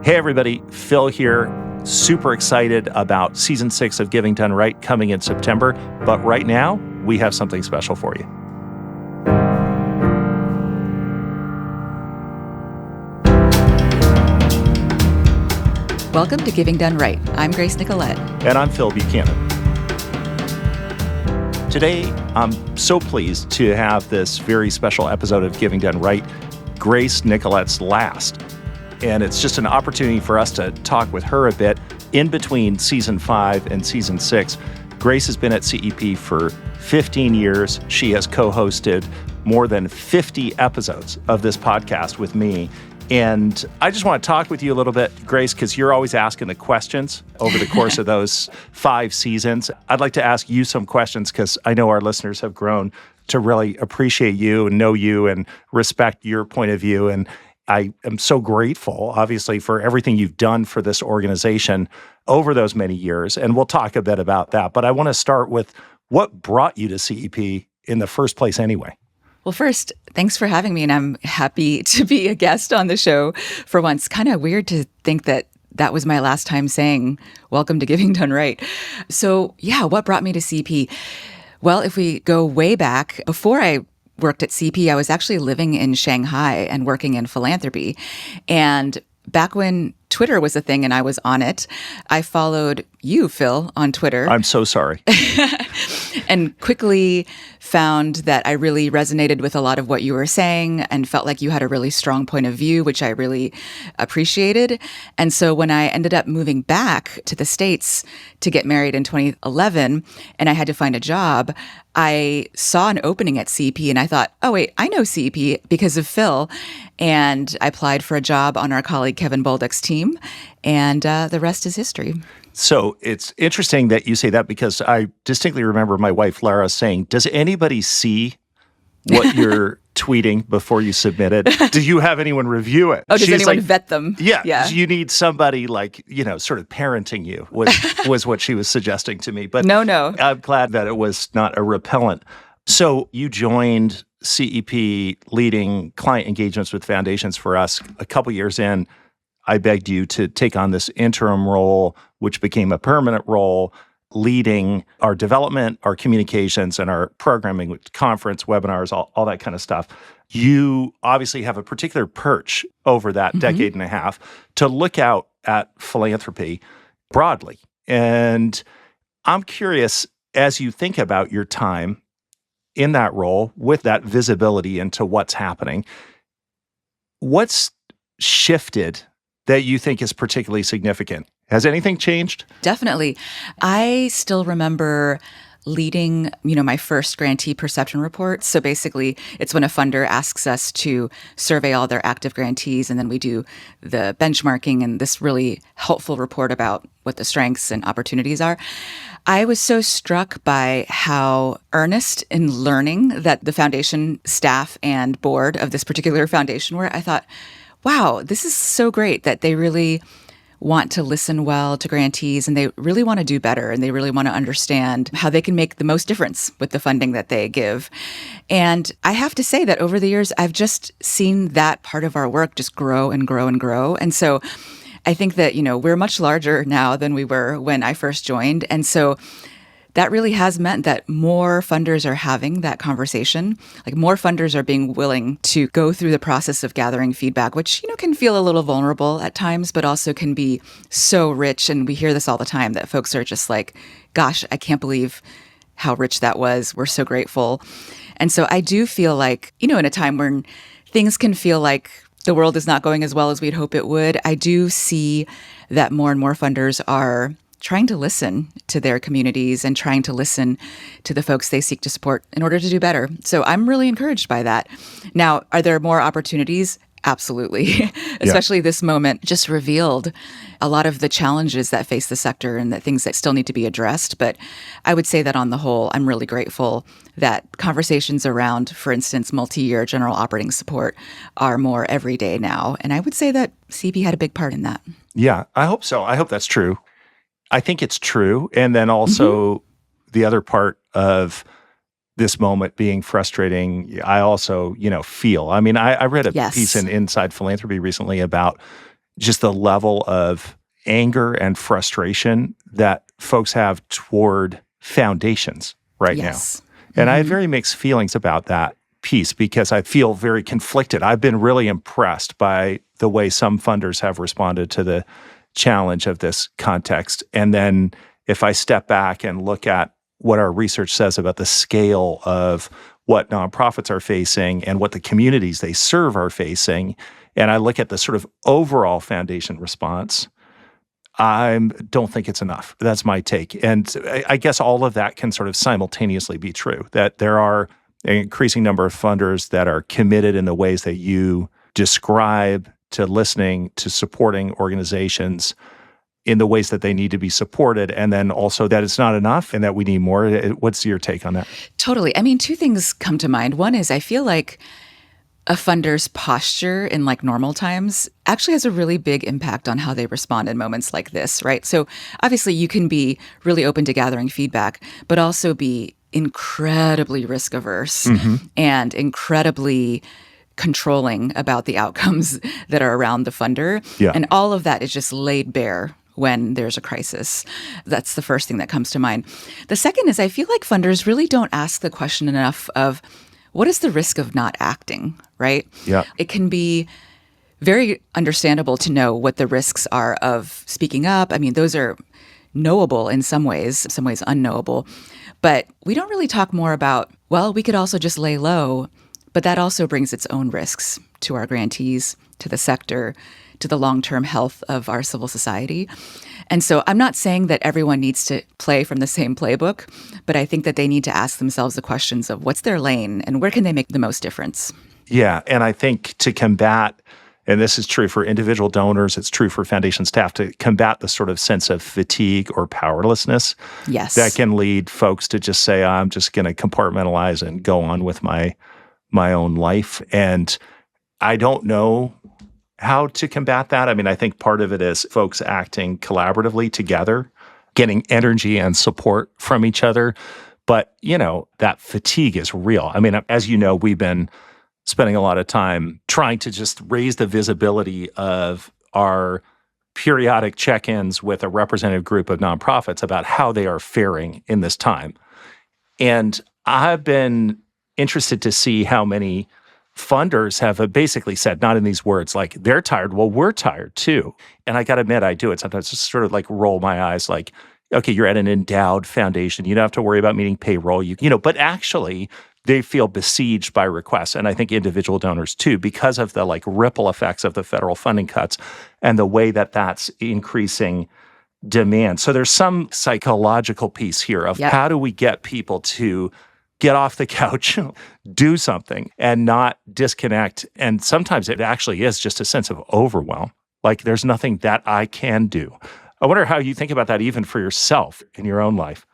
Hey everybody, Phil here. Super excited about season 6 of Giving Done Right coming in September. But right now, we have something special for you. Welcome to Giving Done Right. I'm Grace Nicolette. And I'm Phil Buchanan. Today, I'm so pleased to have this very special episode of Giving Done Right, Grace Nicolette's last. And it's just an opportunity for us to talk with her a bit in between season 5 and season 6. Grace has been at CEP for 15 years. She has co-hosted more than 50 episodes of this podcast with me. And I just want to talk with you a little bit, Grace, because you're always asking the questions over the course of those 5 seasons. I'd like to ask you some questions because I know our listeners have grown to really appreciate you and know you and respect your point of view. And I am so grateful, obviously, for everything you've done for this organization over those many years. And we'll talk a bit about that. But I want to start with what brought you to CEP in the first place anyway. Well, first, thanks for having me. And I'm happy to be a guest on the show for once. Kind of weird to think that that was my last time saying, welcome to Giving Done Right. So yeah, what brought me to CEP? Well, if we go way back, before I worked at CEP, I was actually living in Shanghai and working in philanthropy. And back when Twitter was a thing and I was on it, I followed you, Phil, on Twitter. I'm so sorry. And quickly found that I really resonated with a lot of what you were saying and felt like you had a really strong point of view, which I really appreciated. And so when I ended up moving back to the States to get married in 2011 and I had to find a job, I saw an opening at CEP and I thought, oh, wait, I know CEP because of Phil. And I applied for a job on our colleague Kevin Bolduc's team. And the rest is history. So it's interesting that you say that because I distinctly remember my wife, Lara, saying, does anybody see what you're tweeting before you submit it? Do you have anyone review it? Oh, does anyone vet them? Yeah. You need somebody like, sort of parenting you was what she was suggesting to me. But No. I'm glad that it was not a repellent. So you joined CEP leading client engagements with foundations for us a couple years in. I begged you to take on this interim role, which became a permanent role, leading our development, our communications, and our programming with conference, webinars, all that kind of stuff. You obviously have a particular perch over that decade and a half to look out at philanthropy broadly. And I'm curious, as you think about your time in that role with that visibility into what's happening, what's shifted that you think is particularly significant? Has anything changed? Definitely. I still remember leading, my first grantee perception report. So basically, it's when a funder asks us to survey all their active grantees, and then we do the benchmarking and this really helpful report about what the strengths and opportunities are. I was so struck by how earnest in learning that the foundation staff and board of this particular foundation were. I thought, wow, this is so great that they really want to listen well to grantees and they really want to do better and they really want to understand how they can make the most difference with the funding that they give. And I have to say that over the years, I've just seen that part of our work just grow and grow and grow. And so I think that, we're much larger now than we were when I first joined. And so that really has meant that more funders are having that conversation. Like more funders are being willing to go through the process of gathering feedback, which, can feel a little vulnerable at times, but also can be so rich. And we hear this all the time that folks are just like, gosh, I can't believe how rich that was. We're so grateful. And so I do feel like, in a time when things can feel like the world is not going as well as we'd hope it would, I do see that more and more funders are trying to listen to their communities and trying to listen to the folks they seek to support in order to do better. So I'm really encouraged by that. Now, are there more opportunities? Absolutely. Especially this moment just revealed a lot of the challenges that face the sector and the things that still need to be addressed. But I would say that on the whole, I'm really grateful that conversations around, for instance, multi-year general operating support are more everyday now. And I would say that CEP had a big part in that. Yeah, I hope so. I hope that's true. I think it's true. And then also the other part of this moment being frustrating, I also, feel. I mean, I read a piece in Inside Philanthropy recently about just the level of anger and frustration that folks have toward foundations right now. And I have very mixed feelings about that piece because I feel very conflicted. I've been really impressed by the way some funders have responded to the challenge of this context. And then if I step back and look at what our research says about the scale of what nonprofits are facing and what the communities they serve are facing, and I look at the sort of overall foundation response, I don't think it's enough. That's my take. And I guess all of that can sort of simultaneously be true, that there are an increasing number of funders that are committed in the ways that you describe to listening, to supporting organizations in the ways that they need to be supported, and then also that it's not enough and that we need more. What's your take on that? Totally. I mean, two things come to mind. One is I feel like a funder's posture in like normal times actually has a really big impact on how they respond in moments like this, right? So obviously you can be really open to gathering feedback, but also be incredibly risk averse and incredibly controlling about the outcomes that are around the funder. Yeah. And all of that is just laid bare when there's a crisis. That's the first thing that comes to mind. The second is I feel like funders really don't ask the question enough of what is the risk of not acting, right? Yeah. It can be very understandable to know what the risks are of speaking up. I mean, those are knowable in some ways unknowable. But we don't really talk more about, well, we could also just lay low, but that also brings its own risks to our grantees, to the sector, to the long-term health of our civil society. And so I'm not saying that everyone needs to play from the same playbook, but I think that they need to ask themselves the questions of what's their lane and where can they make the most difference? Yeah, and I think to combat, and this is true for individual donors, it's true for foundation staff, to combat the sort of sense of fatigue or powerlessness that can lead folks to just say, I'm just going to compartmentalize and go on with my own life. And I don't know how to combat that. I mean, I think part of it is folks acting collaboratively together, getting energy and support from each other. But, that fatigue is real. I mean, as you know, we've been spending a lot of time trying to just raise the visibility of our periodic check-ins with a representative group of nonprofits about how they are faring in this time. And I've been interested to see how many funders have basically said, not in these words, like, they're tired. Well, we're tired too. And I got to admit, I do it sometimes, just sort of like roll my eyes like, okay, you're at an endowed foundation. You don't have to worry about meeting payroll. But actually, they feel besieged by requests. And I think individual donors too, because of the like ripple effects of the federal funding cuts and the way that that's increasing demand. So there's some psychological piece here of how do we get people to get off the couch, do something, and not disconnect. And sometimes it actually is just a sense of overwhelm. Like there's nothing that I can do. I wonder how you think about that even for yourself in your own life.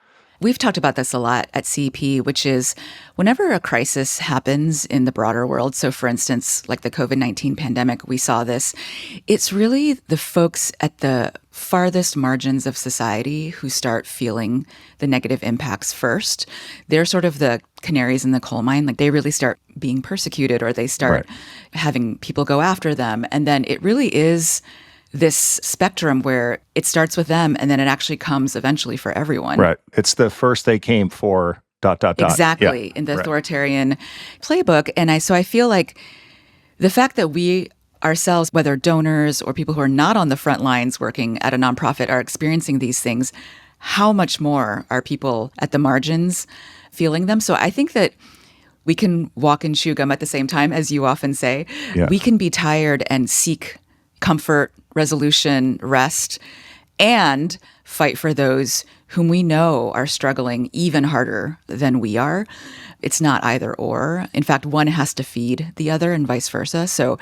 We've talked about this a lot at CEP, which is whenever a crisis happens in the broader world, so for instance, like the COVID-19 pandemic, we saw this, it's really the folks at the farthest margins of society who start feeling the negative impacts first. They're sort of the canaries in the coal mine. Like they really start being persecuted or they start having people go after them. And then it really is this spectrum where it starts with them and then it actually comes eventually for everyone. Right. It's the first they came for ... Exactly. In the authoritarian playbook. And so I feel like the fact that we ourselves, whether donors or people who are not on the front lines working at a nonprofit, are experiencing these things, how much more are people at the margins feeling them? So I think that we can walk and chew gum at the same time, as you often say. Yeah. We can be tired and seek comfort, resolution, rest, and fight for those whom we know are struggling even harder than we are. It's not either or. In fact, one has to feed the other and vice versa. So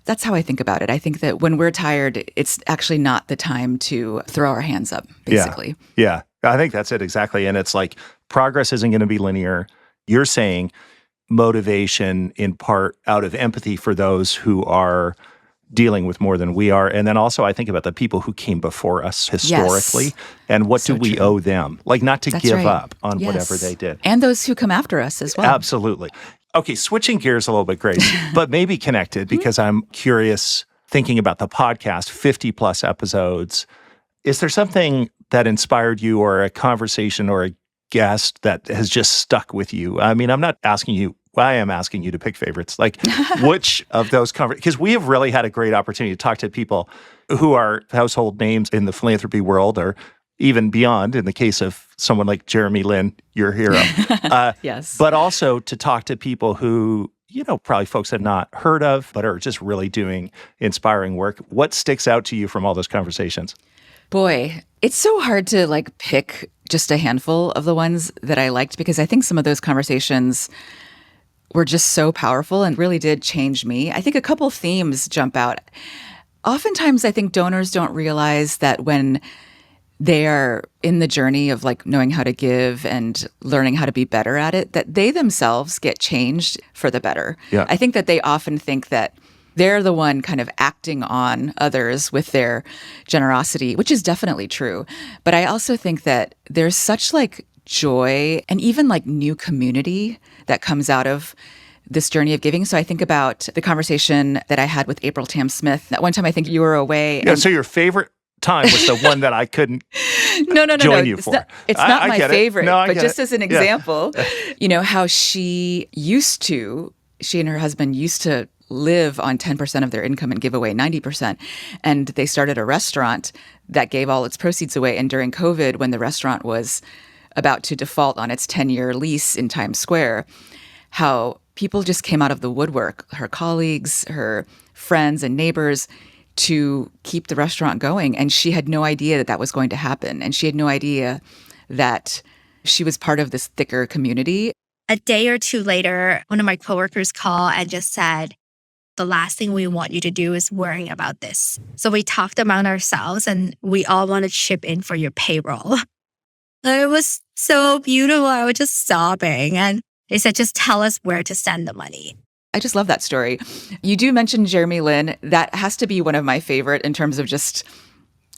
that's how I think about it. I think that when we're tired, it's actually not the time to throw our hands up, basically. Yeah. I think that's it exactly. And it's like progress isn't going to be linear. You're saying motivation in part out of empathy for those who are dealing with more than we are. And then also I think about the people who came before us historically and what do we owe them? Like not to give up on whatever they did. And those who come after us as well. Absolutely. Okay, switching gears a little bit, Grace, but maybe connected because I'm curious thinking about the podcast, 50 plus episodes, is there something that inspired you or a conversation or a guest that has just stuck with you? I mean, I'm not asking you, well, I am asking you to pick favorites. Like, which of those because we have really had a great opportunity to talk to people who are household names in the philanthropy world or even beyond, in the case of someone like Jeremy Lin, your hero. Yes. But also to talk to people who, probably folks have not heard of, but are just really doing inspiring work. What sticks out to you from all those conversations? Boy, it's so hard to pick just a handful of the ones that I liked, because I think some of those conversations were just so powerful and really did change me. I think a couple themes jump out. Oftentimes, I think donors don't realize that when they are in the journey of knowing how to give and learning how to be better at it, that they themselves get changed for the better. Yeah. I think that they often think that they're the one kind of acting on others with their generosity, which is definitely true. But I also think that there's such joy and even new community that comes out of this journey of giving. So I think about the conversation that I had with April Tam Smith. That one time I think you were away. Yeah, so your favorite time was the one that I couldn't no. join you for. It's not my favorite, but just it. as an example, how she and her husband used to live on 10% of their income and give away 90%. And they started a restaurant that gave all its proceeds away. And during COVID, when the restaurant was about to default on its 10-year lease in Times Square, how people just came out of the woodwork, her colleagues, her friends and neighbors, to keep the restaurant going. And she had no idea that that was going to happen. And she had no idea that she was part of this thicker community. A day or two later, one of my coworkers called and just said, the last thing we want you to do is worrying about this. So we talked among ourselves and we all want to chip in for your payroll. It was so beautiful. I was just sobbing. And they said, just tell us where to send the money. I just love that story. You do mention Jeremy Lin. That has to be one of my favorite in terms of just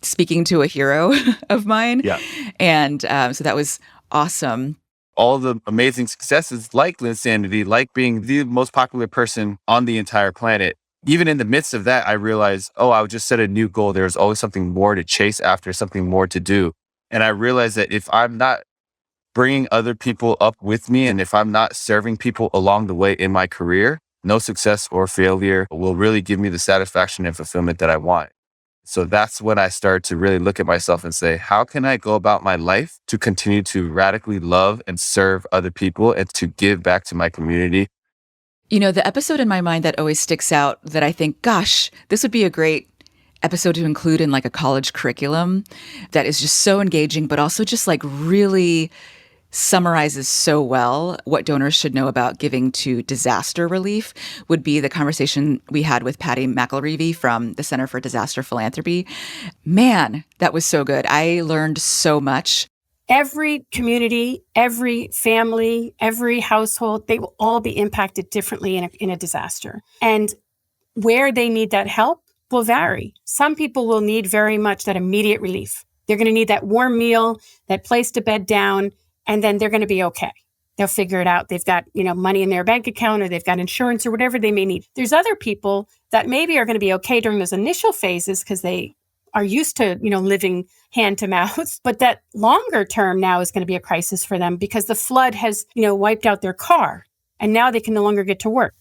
speaking to a hero of mine. Yeah. And so that was awesome. All the amazing successes like Linsanity, like being the most popular person on the entire planet. Even in the midst of that, I realized, I would just set a new goal. There's always something more to chase after, something more to do. And I realized that if I'm not bringing other people up with me, and if I'm not serving people along the way in my career, no success or failure will really give me the satisfaction and fulfillment that I want. So that's when I started to really look at myself and say, how can I go about my life to continue to radically love and serve other people and to give back to my community? The episode in my mind that always sticks out that I think, gosh, this would be a great episode to include in a college curriculum that is just so engaging, but also just really summarizes so well what donors should know about giving to disaster relief would be the conversation we had with Patty McElreevy from the Center for Disaster Philanthropy. Man, that was so good. I learned so much. Every community, every family, every household, they will all be impacted differently in a disaster. And where they need that help will vary. Some people will need very much that immediate relief. They're going to need that warm meal, that place to bed down, and then they're going to be okay. They'll figure it out. They've got, money in their bank account, or they've got insurance or whatever they may need. There's other people that maybe are going to be okay during those initial phases because they are used to, living hand to mouth. But that longer term now is going to be a crisis for them because the flood has, wiped out their car and now they can no longer get to work.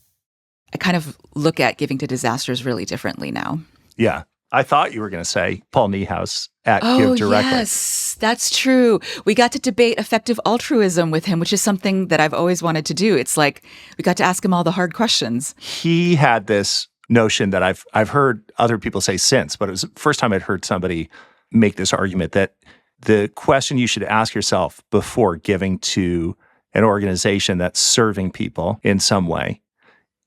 I kind of look at giving to disasters really differently now. Yeah. I thought you were going to say Paul Niehaus at GiveDirectly. Yes, that's true. We got to debate effective altruism with him, which is something that I've always wanted to do. It's we got to ask him all the hard questions. He had this notion that I've heard other people say since, but it was the first time I'd heard somebody make this argument that the question you should ask yourself before giving to an organization that's serving people in some way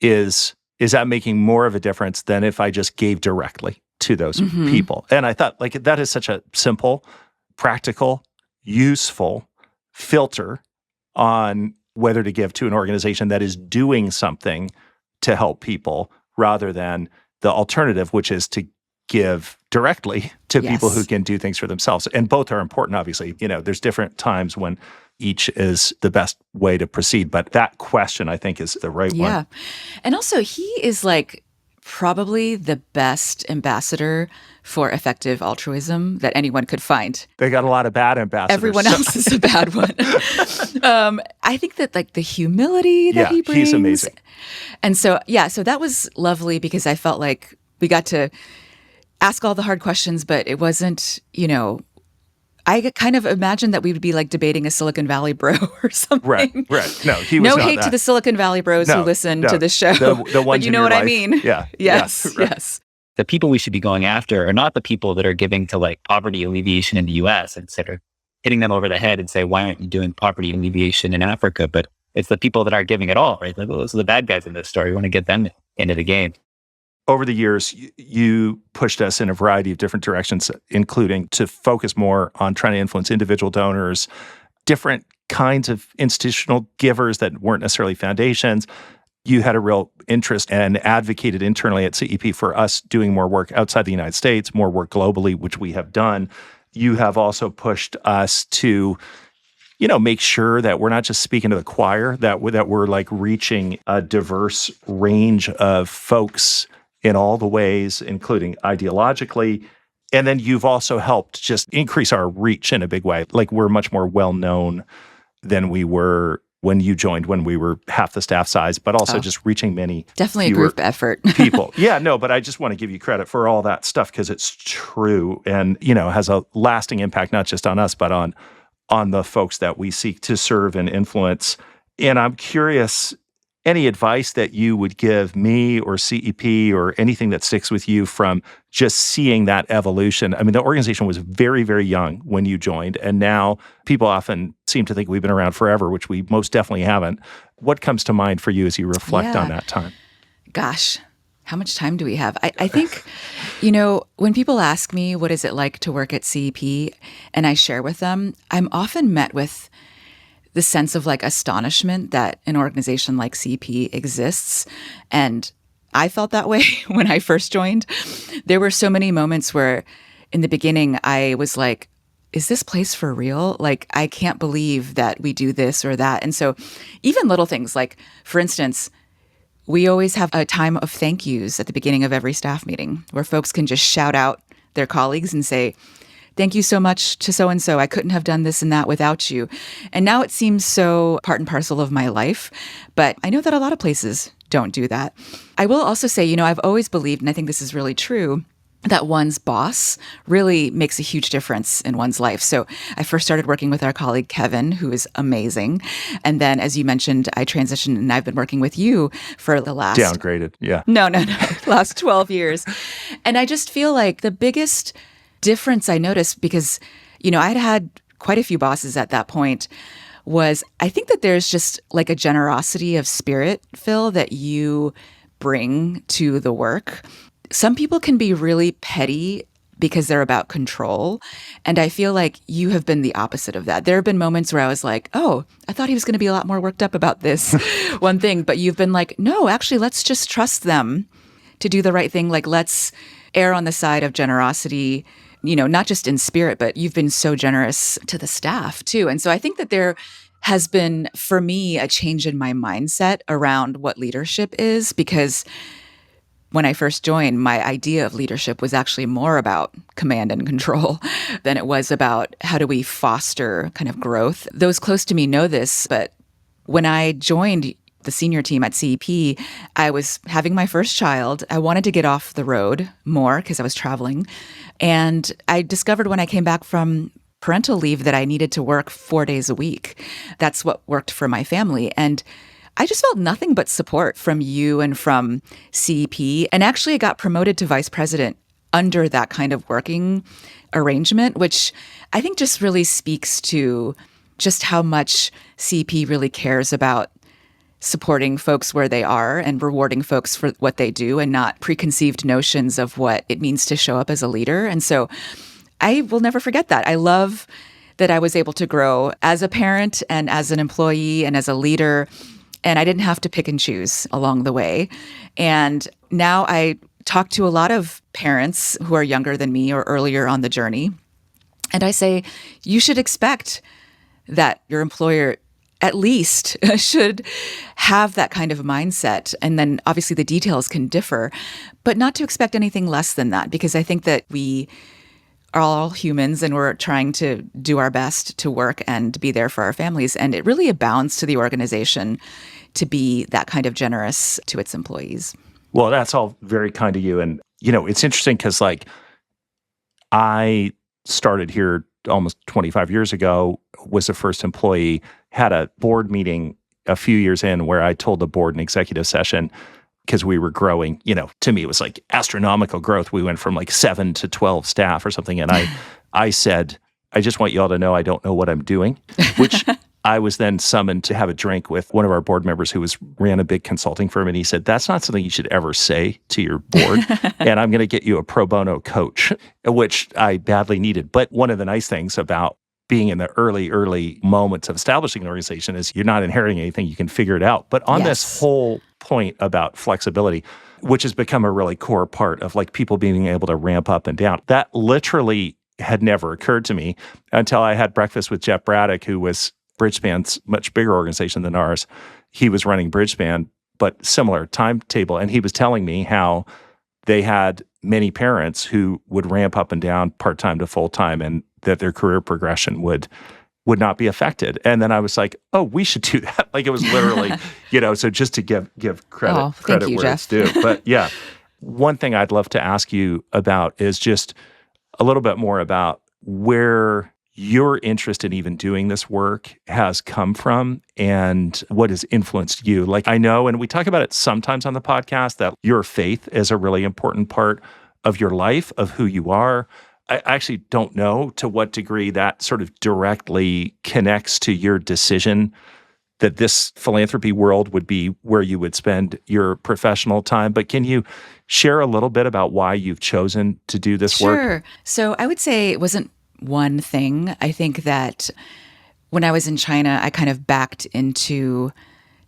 is that making more of a difference than if I just gave directly to those people? And I thought that is such a simple, practical, useful filter on whether to give to an organization that is doing something to help people rather than the alternative, which is to give directly to people who can do things for themselves. And both are important, obviously. There's different times when each is the best way to proceed. But that question, I think, is the right one. Yeah. And also, he is probably the best ambassador for effective altruism that anyone could find. They got a lot of bad ambassadors. Everyone else is a bad one. I think that like the humility that he brings. He's amazing. And so, so that was lovely because I felt like we got to ask all the hard questions, but it wasn't, I kind of imagined that we would be like debating a Silicon Valley bro or something. Right. No, he was no not hate that. to the Silicon Valley bros who listen to this show. The ones but you in know your what life. I mean? Yeah. Yes. Right. Yes. The people we should be going after are not the people that are giving to like poverty alleviation in the US and sort of hitting them over the head and say, why aren't you doing poverty alleviation in Africa? But it's the people that aren't giving at all, right? Like, well, those are the bad guys in this story. We want to get them into the game. Over the years, you pushed us in a variety of different directions, including to focus more on trying to influence individual donors, different kinds of institutional givers that weren't necessarily foundations. You had a real interest and advocated internally at CEP for us doing more work outside the United States, more work globally, which we have done. You have also pushed us to, make sure that we're not just speaking to the choir, that we're like reaching a diverse range of folks in all the ways, including ideologically. And then you've also helped just increase our reach in a big way. Like we're much more well-known than we were when you joined, when we were half the staff size, but also just reaching many definitely a group effort. people. Yeah, no, but I just want to give you credit for all that stuff because it's true and, has a lasting impact, not just on us, but on the folks that we seek to serve and influence. And I'm curious, any advice that you would give me or CEP or anything that sticks with you from just seeing that evolution? I mean, the organization was very, very young when you joined, and now people often seem to think we've been around forever, which we most definitely haven't. What comes to mind for you as you reflect on that time? Gosh, how much time do we have? I think, when people ask me, what is it like to work at CEP, and I share with them, I'm often met with the sense of like astonishment that an organization like CEP exists. And I felt that way when I first joined. There were so many moments where in the beginning I was like, is this place for real? Like, I can't believe that we do this or that. And so even little things like, for instance, we always have a time of thank yous at the beginning of every staff meeting where folks can just shout out their colleagues and say, thank you so much to so-and-so. I couldn't have done this and that without you. And now it seems so part and parcel of my life. But I know that a lot of places don't do that. I will also say, I've always believed, and I think this is really true, that one's boss really makes a huge difference in one's life. So I first started working with our colleague, Kevin, who is amazing. And then, as you mentioned, I transitioned and I've been working with you for the last... Downgraded, yeah. No. Last 12 years. And I just feel like the biggest difference I noticed, because, I'd had quite a few bosses at that point, was I think that there's just like a generosity of spirit, Phil, that you bring to the work. Some people can be really petty because they're about control. And I feel like you have been the opposite of that. There have been moments where I was like, oh, I thought he was going to be a lot more worked up about this one thing. But you've been like, no, actually, let's just trust them to do the right thing. Like, let's err on the side of generosity, not just in spirit, but you've been so generous to the staff too. And so I think that there has been, for me, a change in my mindset around what leadership is, because when I first joined, my idea of leadership was actually more about command and control than it was about how do we foster kind of growth. Those close to me know this, but when I joined the senior team at CEP, I was having my first child. I wanted to get off the road more because I was traveling. And I discovered when I came back from parental leave that I needed to work 4 days a week. That's what worked for my family. And I just felt nothing but support from you and from CEP. And actually, I got promoted to vice president under that kind of working arrangement, which I think just really speaks to just how much CEP really cares about supporting folks where they are and rewarding folks for what they do and not preconceived notions of what it means to show up as a leader. And so I will never forget that. I love that I was able to grow as a parent and as an employee and as a leader, and I didn't have to pick and choose along the way. And now I talk to a lot of parents who are younger than me or earlier on the journey, and I say, you should expect that your employer at least should have that kind of mindset. And then obviously the details can differ, but not to expect anything less than that, because I think that we are all humans and we're trying to do our best to work and be there for our families. And it really abounds to the organization to be that kind of generous to its employees. Well, that's all very kind of you. And, it's interesting because, I started here almost 25 years ago, was the first employee, had a board meeting a few years in where I told the board in executive session, because we were growing, to me, it was like astronomical growth. We went from 7 to 12 staff or something. And I said, I just want you all to know I don't know what I'm doing, which I was then summoned to have a drink with one of our board members who ran a big consulting firm. And he said, that's not something you should ever say to your board. And I'm going to get you a pro bono coach, which I badly needed. But one of the nice things about being in the early moments of establishing an organization is you're not inheriting anything. You can figure it out. But on this whole point about flexibility, which has become a really core part of people being able to ramp up and down, that literally had never occurred to me until I had breakfast with Jeff Braddock, who was Bridgespan's much bigger organization than ours. He was running Bridgespan, but similar timetable. And he was telling me how they had many parents who would ramp up and down part-time to full-time and that their career progression would not be affected. And then I was like, oh, we should do that. It was literally, so just to give credit you, where Jeff. it's due. But yeah, one thing I'd love to ask you about is just a little bit more about where your interest in even doing this work has come from and what has influenced you. I know, and we talk about it sometimes on the podcast, that your faith is a really important part of your life, of who you are. I actually don't know to what degree that sort of directly connects to your decision that this philanthropy world would be where you would spend your professional time. But can you share a little bit about why you've chosen to do this work? Sure. So I would say it wasn't one thing. I think that when I was in China, I kind of backed into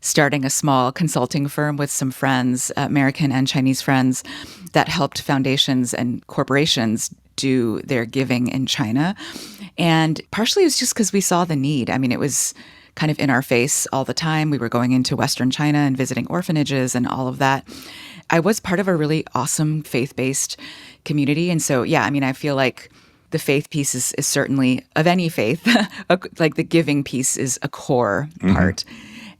starting a small consulting firm with some friends, American and Chinese friends, that helped foundations and corporations do their giving in China. And partially it was just because we saw the need. I mean, it was kind of in our face all the time. We were going into Western China and visiting orphanages and all of that. I was part of a really awesome faith-based community. And so, I feel like the faith piece is certainly, of any faith, the giving piece is a core part.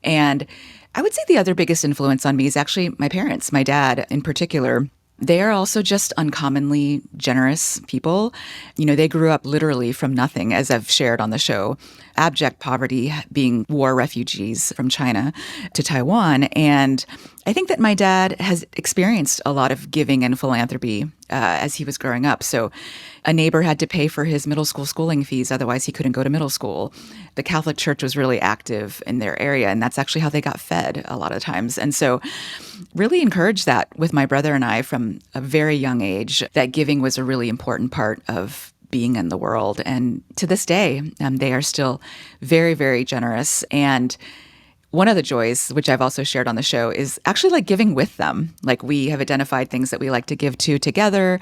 And I would say the other biggest influence on me is actually my parents, my dad in particular. They are also just uncommonly generous people. They grew up literally from nothing, as I've shared on the show, abject poverty, being war refugees from China to Taiwan. And I think that my dad has experienced a lot of giving and philanthropy as he was growing up. So a neighbor had to pay for his middle school schooling fees, otherwise he couldn't go to middle school. The Catholic Church was really active in their area, and that's actually how they got fed a lot of times. And so really encouraged that with my brother and I from a very young age, that giving was a really important part of being in the world. And to this day, they are still very, very generous. And one of the joys, which I've also shared on the show, is actually giving with them. We have identified things that we like to give to together.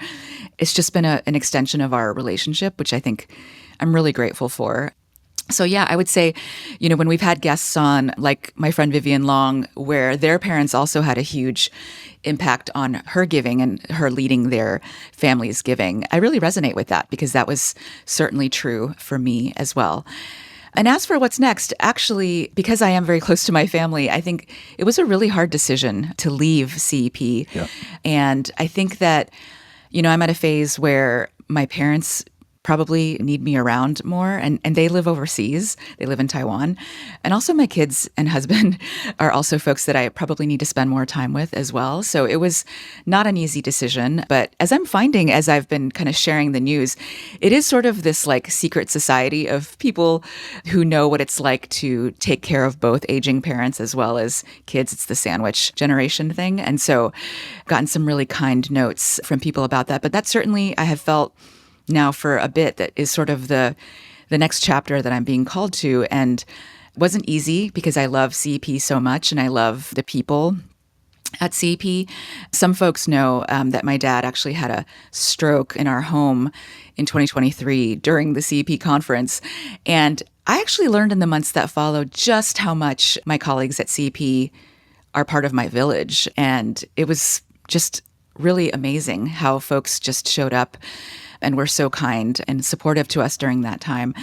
It's just been an extension of our relationship, which I think I'm really grateful for. So I would say, when we've had guests on, like my friend Vivian Long, where their parents also had a huge impact on her giving and her leading their family's giving, I really resonate with that because that was certainly true for me as well. And as for what's next, actually, because I am very close to my family, I think it was a really hard decision to leave CEP. Yeah. And I think that, I'm at a phase where my parents probably need me around more. And they live overseas. They live in Taiwan. And also my kids and husband are also folks that I probably need to spend more time with as well. So it was not an easy decision. But as I'm finding, as I've been kind of sharing the news, it is sort of this secret society of people who know what it's like to take care of both aging parents as well as kids. It's the sandwich generation thing. And so I've gotten some really kind notes from people about that. But that certainly I have felt now for a bit that is sort of the next chapter that I'm being called to. And it wasn't easy because I love CEP so much and I love the people at CEP. Some folks know that my dad actually had a stroke in our home in 2023 during the CEP conference. And I actually learned in the months that followed just how much my colleagues at CEP are part of my village. And it was just really amazing how folks just showed up and were so kind and supportive to us during that time.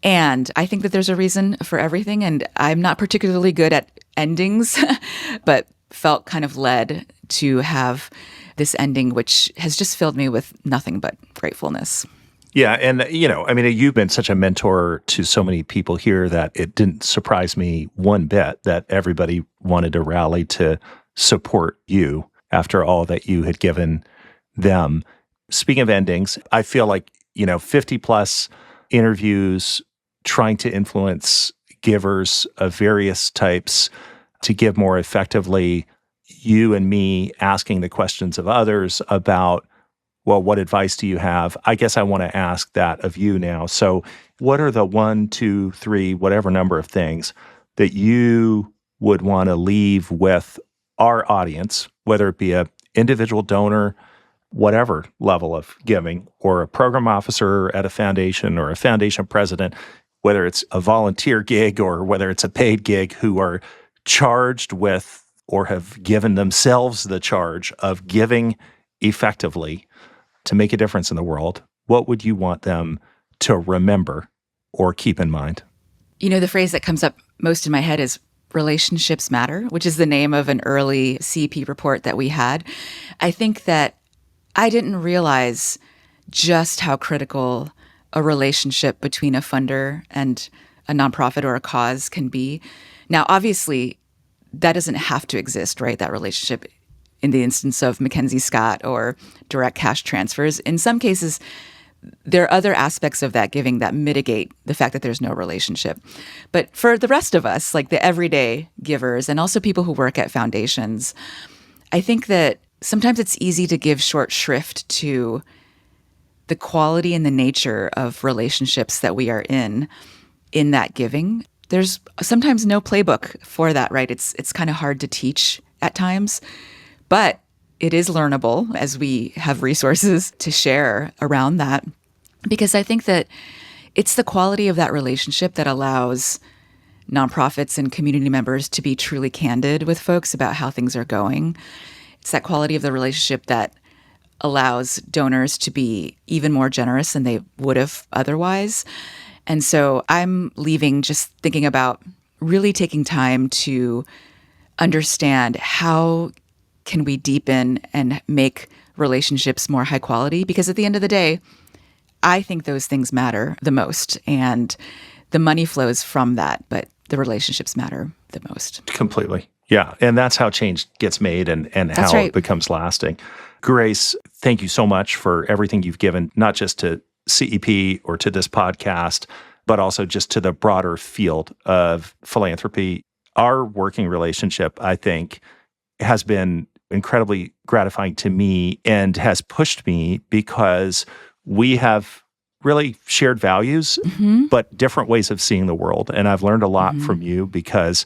And I think that there's a reason for everything. And I'm not particularly good at endings, but felt kind of led to have this ending, which has just filled me with nothing but gratefulness. Yeah. And, you've been such a mentor to so many people here that it didn't surprise me one bit that everybody wanted to rally to support you after all that you had given them. Speaking of endings, I feel like, 50 plus interviews trying to influence givers of various types to give more effectively, you and me asking the questions of others about, well, what advice do you have? I guess I want to ask that of you now. So what are the 1, 2, 3, whatever number of things that you would want to leave with our audience, whether it be an individual donor, whatever level of giving, or a program officer at a foundation or a foundation president, whether it's a volunteer gig or whether it's a paid gig, who are charged with or have given themselves the charge of giving effectively to make a difference in the world, what would you want them to remember or keep in mind? The phrase that comes up most in my head is relationships matter, which is the name of an early CEP report that we had. I think that I didn't realize just how critical a relationship between a funder and a nonprofit or a cause can be. Now, obviously, that doesn't have to exist, right? That relationship in the instance of Mackenzie Scott or direct cash transfers. In some cases, there are other aspects of that giving that mitigate the fact that there's no relationship. But for the rest of us, like the everyday givers and also people who work at foundations, I think that sometimes it's easy to give short shrift to the quality and the nature of relationships that we are in that giving. There's sometimes no playbook for that, right? It's kind of hard to teach at times, but it is learnable as we have resources to share around that, because I think that it's the quality of that relationship that allows nonprofits and community members to be truly candid with folks about how things are going. It's that quality of the relationship that allows donors to be even more generous than they would have otherwise. And so I'm leaving just thinking about really taking time to understand how can we deepen and make relationships more high quality? Because at the end of the day, I think those things matter the most. And the money flows from that, but the relationships matter the most. Completely. Yeah. And that's how change gets made and how right. It becomes lasting. Grace, thank you so much for everything you've given, not just to CEP or to this podcast, but also just to the broader field of philanthropy. Our working relationship, I think, has been incredibly gratifying to me and has pushed me because we have really shared values, but different ways of seeing the world. And I've learned a lot from you because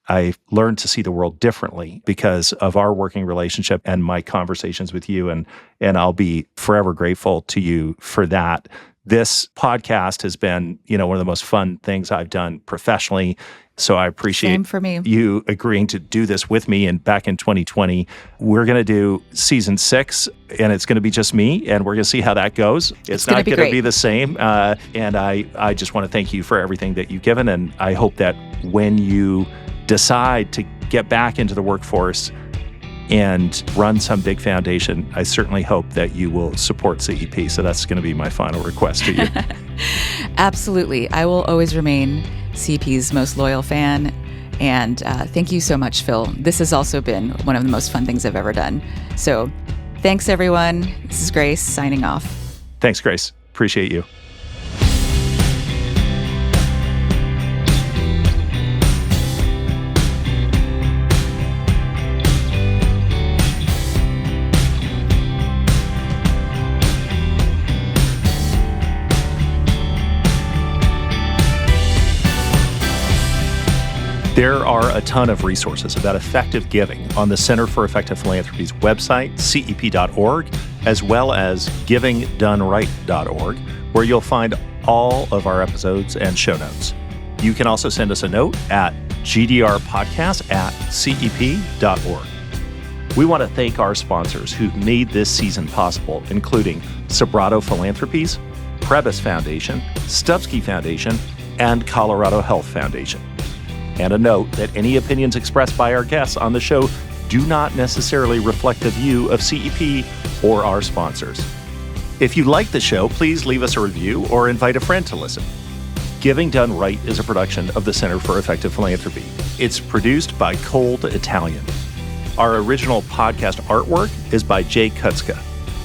I learned to see the world differently because of our working relationship and my conversations with you. And I'll be forever grateful to you for that. This podcast has been, one of the most fun things I've done professionally. So I appreciate Same for me. You agreeing to do this with me. And back in 2020, we're going to do season 6, and it's going to be just me, and we're going to see how that goes. It's not going to be the same. And I just want to thank you for everything that you've given. And I hope that when you decide to get back into the workforce and run some big foundation, I certainly hope that you will support CEP. So that's going to be my final request to you. Absolutely. I will always remain CEP's most loyal fan. And thank you so much, Phil. This has also been one of the most fun things I've ever done. So thanks, everyone. This is Grace signing off. Thanks, Grace. Appreciate you. There are a ton of resources about effective giving on the Center for Effective Philanthropy's website, cep.org, as well as givingdoneright.org, where you'll find all of our episodes and show notes. You can also send us a note at gdrpodcast@cep.org. We want to thank our sponsors who've made this season possible, including Sobrato Philanthropies, Prebis Foundation, Stubsky Foundation, and Colorado Health Foundation. And a note that any opinions expressed by our guests on the show do not necessarily reflect the view of CEP or our sponsors. If you like the show, please leave us a review or invite a friend to listen. Giving Done Right is a production of the Center for Effective Philanthropy. It's produced by Cold Italian. Our original podcast artwork is by Jay Kutzka.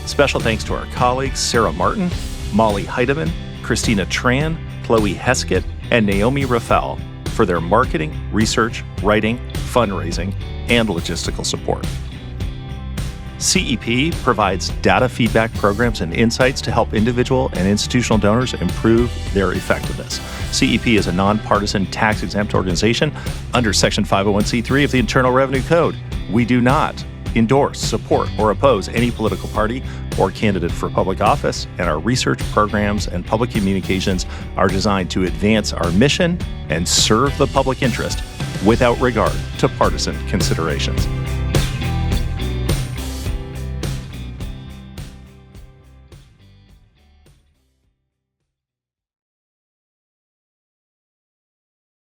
Special thanks to our colleagues Sarah Martin, Molly Heidemann, Christina Tran, Chloe Heskett, and Naomi Rafael for their marketing, research, writing, fundraising, and logistical support. CEP provides data feedback programs and insights to help individual and institutional donors improve their effectiveness. CEP is a nonpartisan tax-exempt organization under Section 501c3 of the Internal Revenue Code. We do not endorse, support, or oppose any political party or candidate for public office, and our research programs and public communications are designed to advance our mission and serve the public interest without regard to partisan considerations.